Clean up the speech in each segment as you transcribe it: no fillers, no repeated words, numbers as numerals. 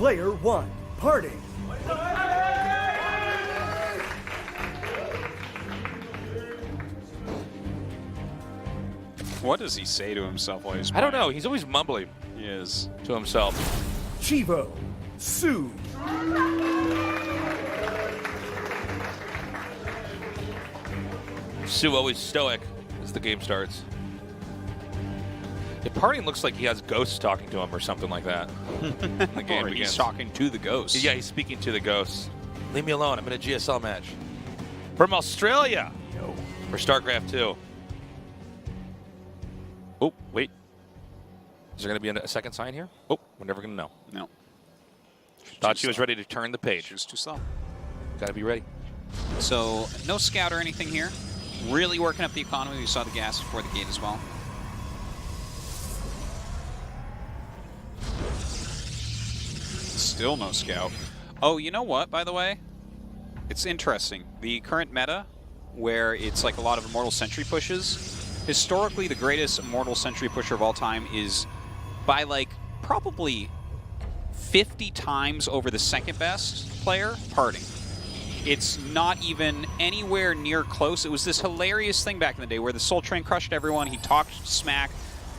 Player 1, PartinG. What does he say to himself while he's I don't playing? know. He's always mumbling He is. to himself. Chivo, soO. soO always stoic as the game starts. The PartinG looks like he has ghosts talking to him or something like that. The game Or begins. he's talking to the ghosts. Yeah, he's speaking to the ghosts. Leave me alone. I'm in a GSL match. From Australia. For Starcraft 2. Oh, wait. Is there going to be a second sign here? Oh, we're never going to know. No. Thought she was ready to turn the page. She was too slow. Got to be ready. So, no scout or anything here. Really working up the economy. We saw the gas before the gate as well. Still no scout. Oh, you know what, by the way? It's interesting. The current meta, where it's like a lot of Immortal Sentry pushes, historically the greatest Immortal Sentry pusher of all time is by like probably 50 times over the second best player, PartinG. It's not even anywhere near close. It was this hilarious thing back in the day where the Soul Train crushed everyone. He talked smack,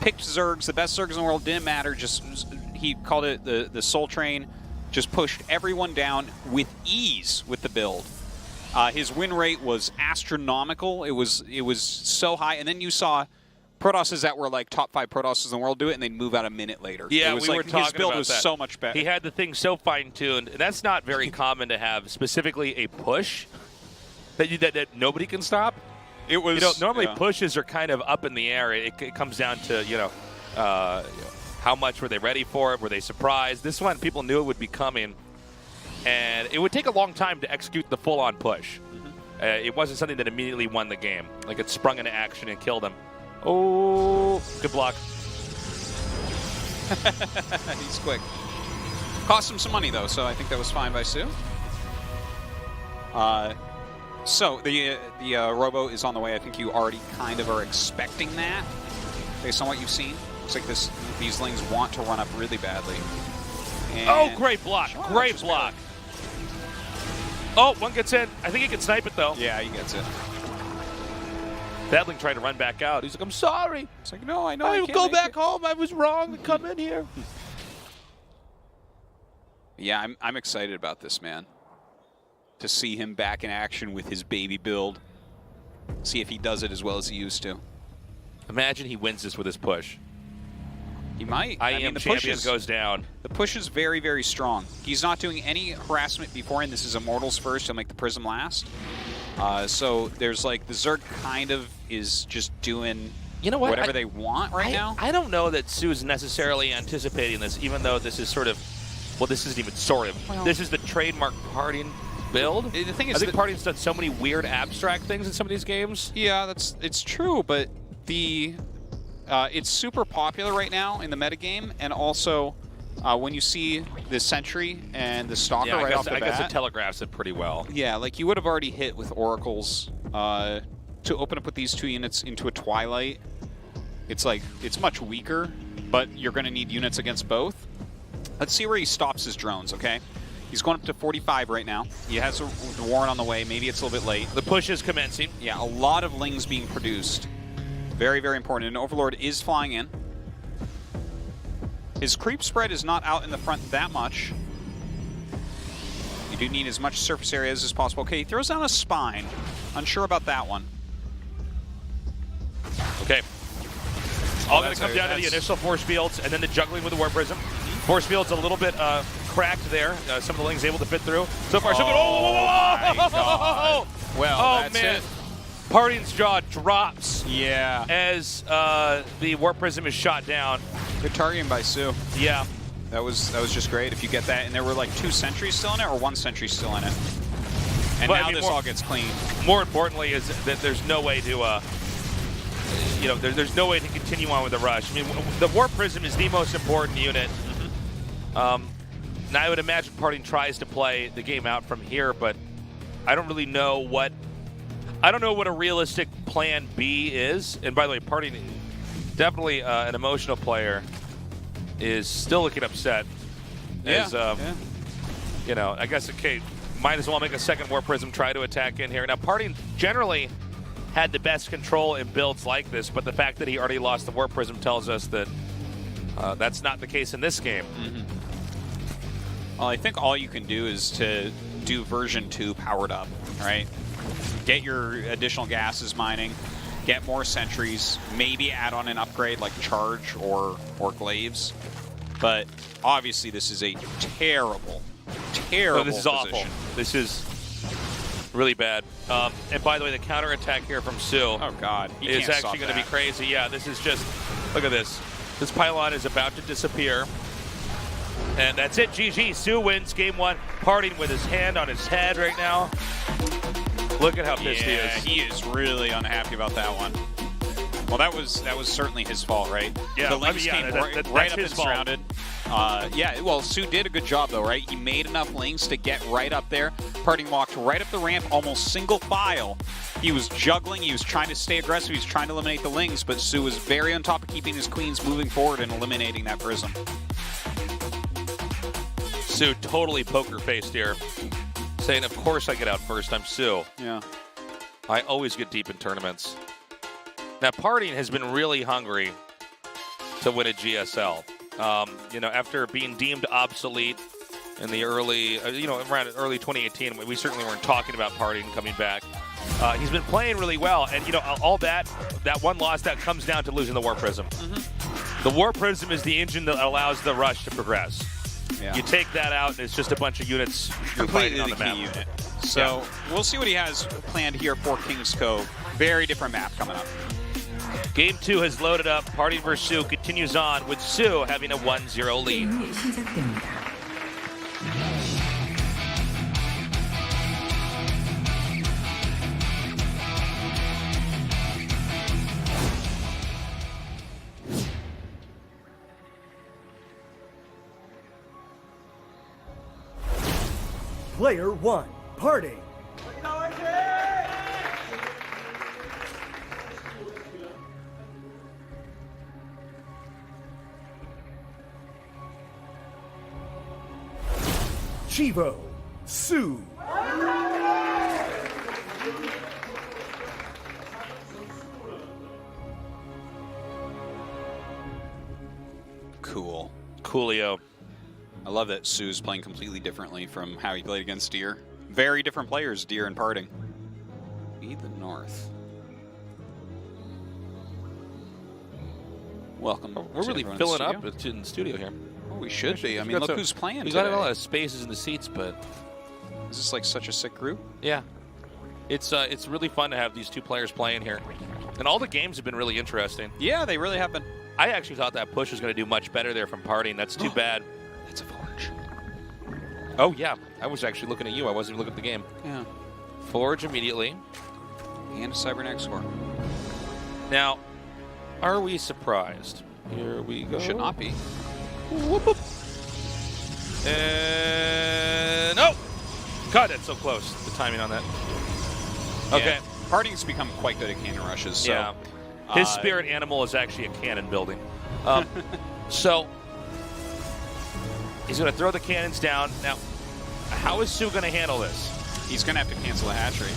picked Zergs, the best Zergs in the world, didn't matter. Just he called it the Soul Train. Just pushed everyone down with ease with the build. His win rate was astronomical. It was so high. And then you saw Protosses that were like top 5 Protosses in the world do it, and they'd move out a minute later. Yeah, it was we like, were talking his build about was that. so much better. He had the thing so fine-tuned, and that's not very common to have, specifically a push that nobody can stop. It was, normally yeah. pushes are kind of up in the air. It comes down to, how much were they ready for it? Were they surprised? This one, people knew it would be coming, and it would take a long time to execute the full-on push. It wasn't something that immediately won the game. Like, it sprung into action and killed him. Oh, good block. He's quick. Cost him some money, though, so I think that was fine by soO. So the Robo is on the way. I think you already kind of are expecting that, based on what you've seen. Looks like these Lings want to run up really badly. And Oh, great block. Great block. Oh, one gets in. I think he can snipe it, though. Yeah, he gets it. Badling tried to run back out. He's like, I'm sorry. It's like, no, I know. I I will can't go make back it. home. I was wrong to come in here. Yeah, I'm excited about this, man. To see him back in action with his baby build. See if he does it as well as he used to. Imagine he wins this with his push. He might. I mean, the champion goes down. The push is very, very strong. He's not doing any harassment beforehand. This is Immortals first. He'll make the Prism last. So there's like the Zerg kind of is just doing whatever they want right now. I don't know that soO's necessarily anticipating this, even though this is sort of, well, this isn't even sort of. Well, this is the trademark PartinG build. The thing is, I think PartinG's done so many weird abstract things in some of these games. Yeah, it's true, but it's super popular right now in the metagame, and also when you see the Sentry and the Stalker right off the bat. I guess it telegraphs it pretty well. Yeah, like you would have already hit with Oracles to open up with these 2 units into a Twilight. It's like, it's much weaker, but you're going to need units against both. Let's see where he stops his drones, okay? He's going up to 45 right now. He has the Warren on the way. Maybe it's a little bit late. The push is commencing. Yeah, a lot of Lings being produced. Very, very important. And Overlord is flying in. His creep spread is not out in the front that much. You do need as much surface areas as possible. Okay, he throws down a Spine. Unsure about that one. Okay. All going to come down to the initial force fields and then the juggling with the Warp Prism. Force field's a little bit cracked there. Some of the Lings able to fit through. So far, so good. Oh, well, that's man. PartinG's jaw drops. Yeah. As the Warp Prism is shot down. Good targeting by soO. Yeah. That was just great. If you get that, and there were like 2 sentries still in it, or 1 sentry still in it. And now this all gets clean. More importantly, is that there's no way to, there's no way to continue on with the rush. I mean, the Warp Prism is the most important unit. Now I would imagine PartinG tries to play the game out from here, but I don't really know what. I don't know what a realistic plan B is. And by the way, PartinG, definitely an emotional player, is still looking upset As, yeah. you know, I guess, okay, might as well make a second Warp Prism, try to attack in here. Now, PartinG generally had the best control in builds like this, but the fact that he already lost the Warp Prism tells us that that's not the case in this game. Well, I think all you can do is to do version 2 powered up, right? Get your additional gases mining, get more sentries, maybe add on an upgrade like charge or glaives. But obviously this is a terrible This is position. awful. This is really bad. And by the way, the counter attack here from soO Oh God, he is can't stop actually going to be that. crazy. Yeah, this is just, look at this. This pylon is about to disappear. And that's it, GG. soO wins game 1. PartinG with his hand on his head right now. Look at how pissed he is. He is really unhappy about that one. Well, that was certainly his fault, right? Yeah, the Lynx came right that's up his and fault. surrounded. Yeah, well, soO did a good job, though, right? He made enough Lynx to get right up there. PartinG walked right up the ramp, almost single file. He was juggling. He was trying to stay aggressive. He was trying to eliminate the Lynx, but soO was very on top of keeping his queens moving forward and eliminating that prism. soO totally poker-faced here, saying, of course I get out first. I'm soO. Yeah. I always get deep in tournaments. Now, PartinG has been really hungry to win a GSL. You know, after being deemed obsolete in the early, you know, around early 2018, we certainly weren't talking about PartinG coming back. He's been playing really well, and you know, all that one loss that comes down to losing the Warp Prism. The Warp Prism is the engine that allows the rush to progress. Yeah. You take that out, and it's just a bunch of units you're fighting on the map. key unit. So we'll see what he has planned here for King's Cove. Very different map coming up. Game 2 has loaded up. PartinG vs. soO continues on with soO having a 1-0 lead. 게임이 시작됩니다. Player 1, PartinG. Chivo, soO. Cool. Coolio. I love that soO's playing completely differently from how he played against Deer. Very different players, Deer and PartinG. Be the North. Welcome. We're to really everyone filling in up the studio. in the studio here. Oh, we should be. I We mean, got look some- who's playing We today. got a lot of spaces in the seats, but Is this like such a sick group? yeah, it's really fun to have these two players playing here, and all the games have been really interesting. Yeah, they really have been. I actually thought that push was going to do much better there from PartinG. That's too bad. It's a Forge. Oh yeah, I was actually looking at you. I wasn't even looking at the game. Yeah. Forge immediately. And a Cybernetic score. Now, are we surprised? Here we go. Should not be. Whoop, whoop. And no! God, that's so close. The timing on that. Okay. Yeah. PartinG's become quite good at cannon rushes. So, Yeah. His spirit animal is actually a cannon building. So he's going to throw the cannons down. Now, how is soO going to handle this? He's going to have to cancel a hatchery.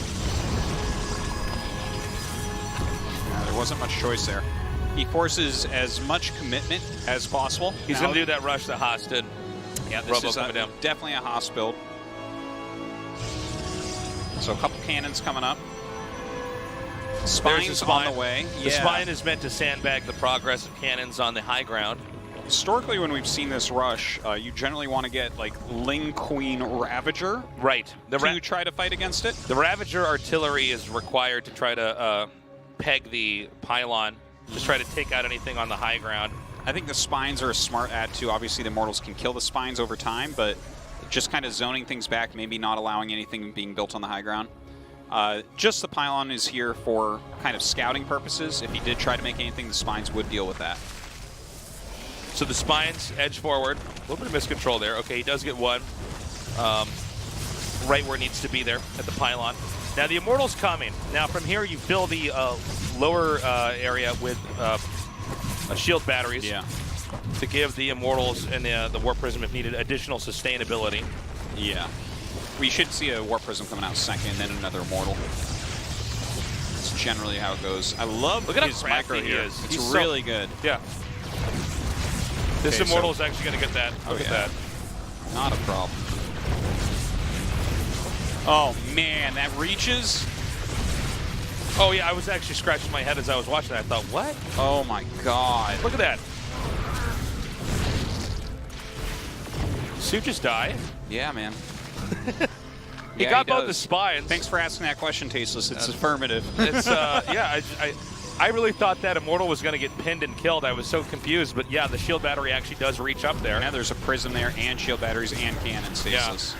Yeah, there wasn't much choice there. He forces as much commitment as possible. He's Now- going to do that rush that Haas did. Yeah, this Robo is coming down. definitely a Haas build. So a couple cannons coming up. Spines There's the spine. on the way. The spine is meant to sandbag the progress of cannons on the high ground. Historically, when we've seen this rush, you generally want to get like Ling Queen Ravager Right. to try to fight against it. The Ravager artillery is required to try to peg the pylon, to try to take out anything on the high ground. I think the spines are a smart add too. Obviously, the Immortals can kill the spines over time, but just kind of zoning things back, maybe not allowing anything being built on the high ground. Just the pylon is here for kind of scouting purposes. If he did try to make anything, the spines would deal with that. So the spines edge forward. A little bit of miscontrol there. Okay, he does get one. Right where it needs to be there at the pylon. Now the Immortal's coming. Now from here you fill the lower area with shield batteries. Yeah. to give the Immortals and the Warp Prism, if needed, additional sustainability. Yeah. We should see a Warp Prism coming out second, then another Immortal. That's generally how it goes. I love Look at his how micro crafty he here. is. It's He's really so good. Yeah. This Okay, Immortal is actually going to get that. Look at that. Not a problem. Oh, man, that reaches. Oh, yeah, I was actually scratching my head as I was watching that. I thought, what? Oh, my God. Look at that. soO just died. Yeah, man. He got both the spines. Thanks for asking that question, Tasteless. It's affirmative. It's, yeah, I really thought that Immortal was going to get pinned and killed. I was so confused. But, yeah, the shield battery actually does reach up there. Now there's a prism there and shield batteries and cannons, Tasteless.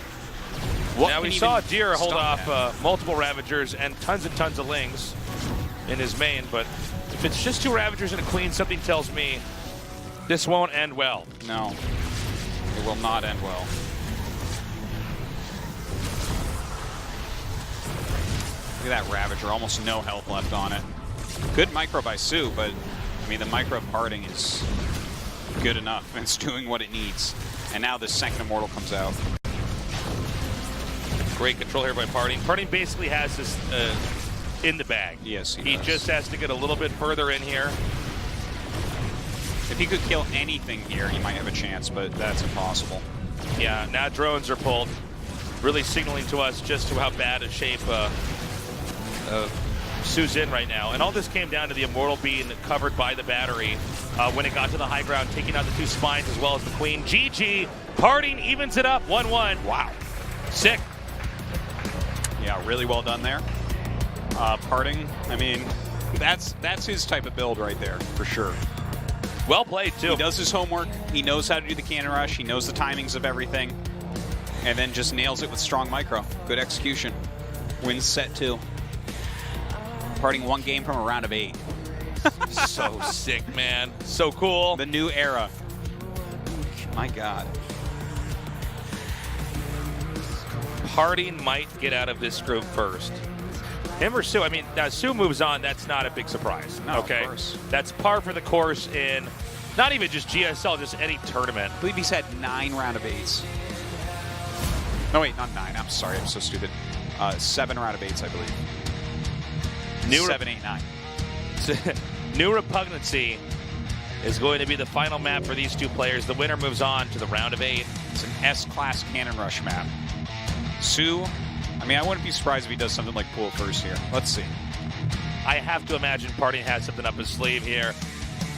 Yeah. Now we saw Deer hold off multiple Ravagers and tons of Lings in his main. But if it's just 2 Ravagers and a Queen, something tells me this won't end well. No. It will not end well. Look at that Ravager, almost no health left on it. Good micro by soO, but I mean the micro of PartinG is good enough. It's doing what it needs. And now the second Immortal comes out. Great control here by PartinG. PartinG basically has this in the bag. Yes, he does. just has to get a little bit further in here. If he could kill anything here, he might have a chance, but that's impossible. Yeah, now drones are pulled, really signaling to us just to how bad a shape soO's in right now. And all this came down to the Immortal being covered by the battery when it got to the high ground, taking out the 2 spines as well as the Queen. GG, PartinG evens it up, 1-1. Wow, sick. Yeah, really well done there. PartinG, I mean, that's his type of build right there, for sure. Well played, too. He does his homework. He knows how to do the cannon rush. He knows the timings of everything. And then just nails it with strong micro. Good execution. Wins set 2. PartinG 1 game from a round of 8. So sick, man. So cool. The new era. My God. PartinG might get out of this group first. Him or soO? I mean, now soO moves on. That's not a big surprise. No, okay, of course. That's par for the course in not even just GSL, just any tournament. I believe he's had 9 round of 8s. No, wait, not 9. I'm sorry. I'm so stupid. 7 round of 8s, I believe. 7, 8, 9. New Repugnancy is going to be the final map for these 2 players. The winner moves on to the round of 8. It's an S-class cannon rush map. soO, I mean, I wouldn't be surprised if he does something like pool first here. Let's see. I have to imagine PartinG has something up his sleeve here.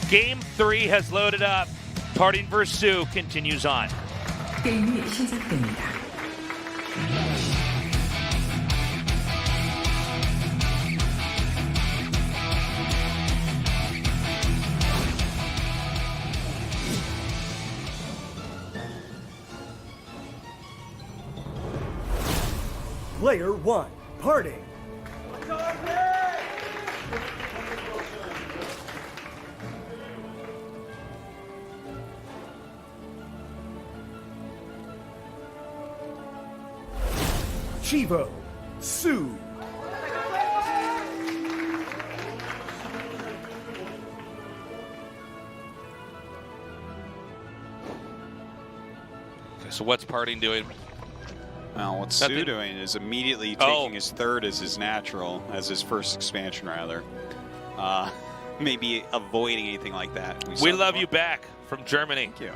Game 3 has loaded up. PartinG vs. soO continues on. 게임이 시작됩니다. Player 1, PartinG. Chivo, soO. Okay, so what's PartinG doing? Well, what soO doing is immediately taking his third as his natural, as his first expansion, rather. Maybe avoiding anything like that. We love you back from Germany. Thank you.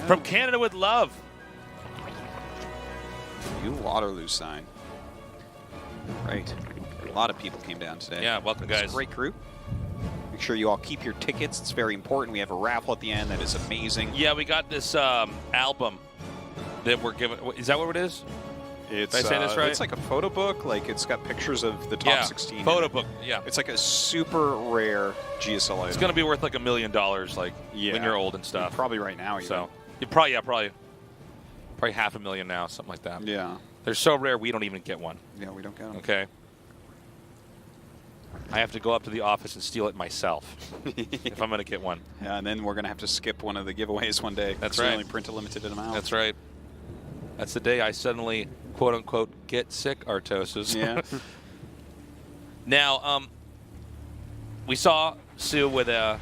From Canada with love. You Waterloo sign. Right. A lot of people came down today. Yeah, welcome, guys. It's a great group. Make sure you all keep your tickets. It's very important. We have a raffle at the end that is amazing. Yeah, we got this album that we're giving. Is that what it is? It's, Did I say this right? It's like a photo book. Like, it's got pictures of the top 16. Photo book. Yeah. It's like a super rare GSL item. It's going to be worth like $1 million, like when you're old and stuff. Probably right now, even. So you probably $500,000 now, something like that. Yeah. They're so rare we don't even get one. Yeah, we don't get them. Okay. I have to go up to the office and steal it myself if I'm going to get one. Yeah, and then we're going to have to skip one of the giveaways one day. That's right. right. We only print a limited amount. That's right. That's the day I suddenly, quote unquote, get sick, Artosis. Yeah. Now, we saw soO with a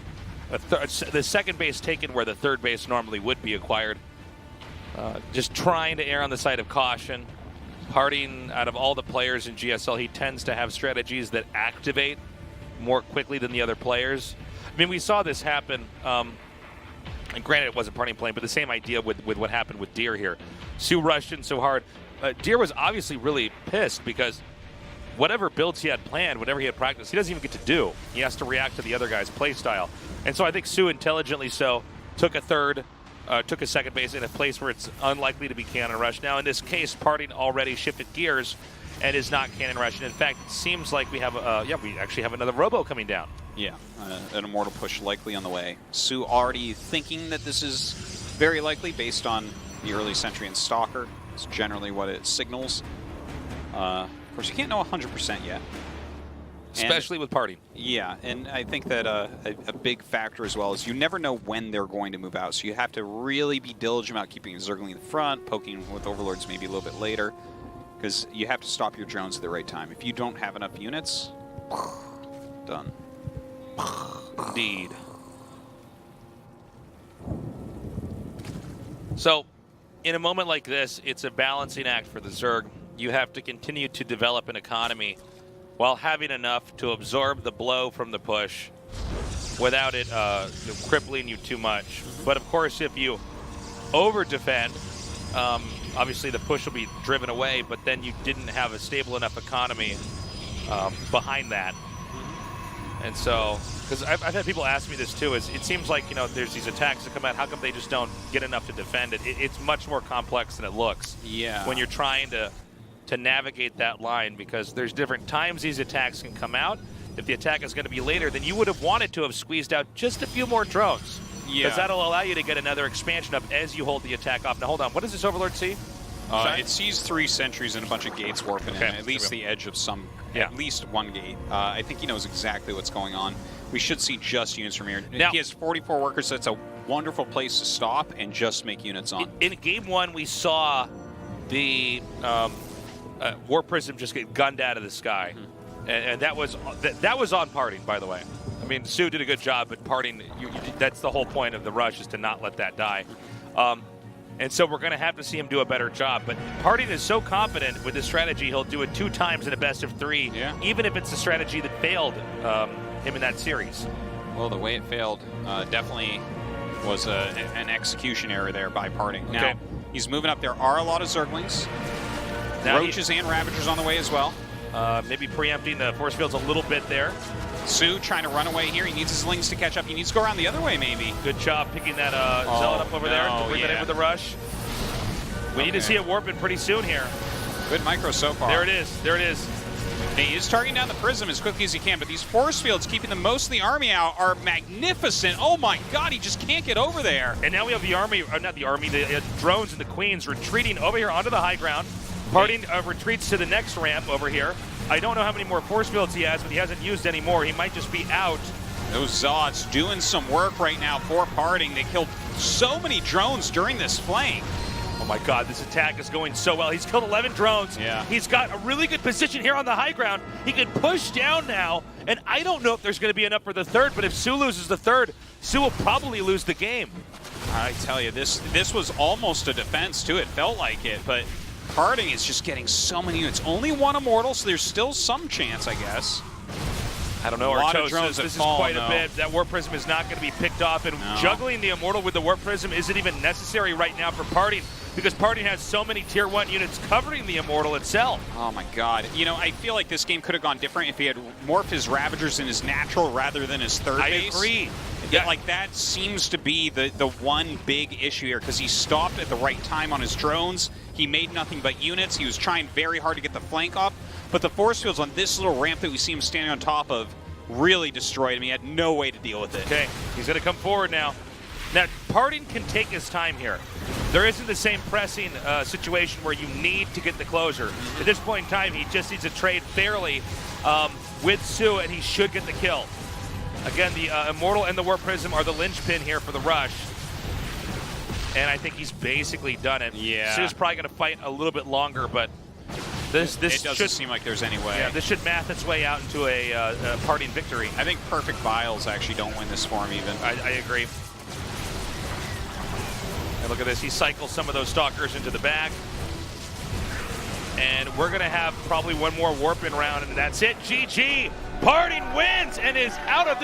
the second base taken where the third base normally would be acquired. Just trying to err on the side of caution. PartinG, out of all the players in GSL, he tends to have strategies that activate more quickly than the other players. I mean, we saw this happen, and granted it wasn't PartinG playing, but the same idea with what happened with Deer here. soO rushed in so hard. Deer was obviously really pissed because whatever builds he had planned, whatever he had practiced, he doesn't even get to do. He has to react to the other guy's play style. And so I think soO, intelligently so, took a second base in a place where it's unlikely to be cannon rush. Now, in this case, PartinG already shifted gears and is not cannon rush. And in fact, it seems like we have we actually have another Robo coming down. Yeah, an Immortal push likely on the way. soO already thinking that this is very likely based on the early Sentry and Stalker. It's generally what it signals. Of course, you can't know 100% yet. Especially with PartinG. Yeah, and I think that a big factor as well is you never know when they're going to move out, so you have to really be diligent about keeping Zergling in the front, poking with Overlords maybe a little bit later, because you have to stop your drones at the right time. If you don't have enough units, done. Indeed. So, in a moment like this, it's a balancing act for the Zerg. You have to continue to develop an economy while having enough to absorb the blow from the push without it crippling you too much. But of course, if you over-defend, obviously the push will be driven away, but then you didn't have a stable enough economy behind that. And so, because I've had people ask me this too, is it seems like, you know, there's these attacks that come out, how come they just don't get enough to defend it? It's much more complex than it looks. Yeah. When you're trying to navigate that line, because there's different times these attacks can come out. If the attack is going to be later, then you would have wanted to have squeezed out just a few more drones. Yeah. Because that'll allow you to get another expansion up as you hold the attack off. Now hold on, what does this Overlord see? It sees 3 sentries and a bunch of gates warping in, at least the edge of some, at least one gate. I think he knows exactly what's going on. We should see just units from here. Now, he has 44 workers, so that's a wonderful place to stop and just make units on. In Game 1, we saw the War Prism just get gunned out of the sky. And that was on PartinG, by the way. I mean, soO did a good job, but PartinG, that's the whole point of the rush, is to not let that die. And so we're going to have to see him do a better job. But PartinG is so confident with his strategy, he'll do it 2 times in a best of 3, even if it's the strategy that failed him in that series. Well, the way it failed definitely was an execution error there by PartinG. Now, he's moving up. There are a lot of Zerglings. Now Roaches and Ravagers on the way as well. Maybe preempting the force fields a little bit there. soO trying to run away here. He needs his Lings to catch up. He needs to go around the other way, maybe. Good job picking that Zealot up over there to bring that in with the rush. We need to see it warping pretty soon here. Good micro so far. There it is. There it is. He is targeting down the Prism as quickly as he can, but these force fields keeping the most of the army out are magnificent. Oh my god, he just can't get over there. And now we have the army, not the army, the drones and the Queens retreating over here onto the high ground. PartinG retreats to the next ramp over here. I don't know how many more force fields he has, but he hasn't used any more. He might just be out. Those Zods doing some work right now for PartinG. They killed so many drones during this flank. Oh my god, this attack is going so well. He's killed 11 drones. Yeah. He's got a really good position here on the high ground. He can push down now, and I don't know if there's going to be enough for the third, but if soO loses the third, soO will probably lose the game. I tell you, this was almost a defense too. It felt like it, but PartinG is just getting so many units. Only 1 Immortal, so there's still some chance, I guess. I don't know. A lot of drones this is fallen, quite a bit. That Warp Prism is not going to be picked off, and juggling the Immortal with the Warp Prism isn't even necessary right now for PartinG, because PartinG has so many Tier 1 units covering the Immortal itself. Oh my god. You know, I feel like this game could have gone different if he had morphed his Ravagers in his natural rather than his third base. I agree. Yeah, like that seems to be the one big issue here, because he stopped at the right time on his drones. He made nothing but units. He was trying very hard to get the flank off, but the force fields on this little ramp that we see him standing on top of really destroyed him. He had no way to deal with it. Okay, he's going to come forward now. Now, PartinG can take his time here. There isn't the same pressing situation where you need to get the closure. At this point in time, he just needs to trade fairly with soO, and he should get the kill. Again, the Immortal and the Warp Prism are the linchpin here for the rush. And I think he's basically done it. Yeah. soO's probably going to fight a little bit longer, but This it doesn't should seem like there's any way. Yeah, this should math its way out into a PartinG victory. I think perfect vials actually don't win this form even. I agree. And look at this. He cycles some of those stalkers into the back. And we're going to have probably one more warp-in round, and that's it. GG. PartinG wins and is out of this.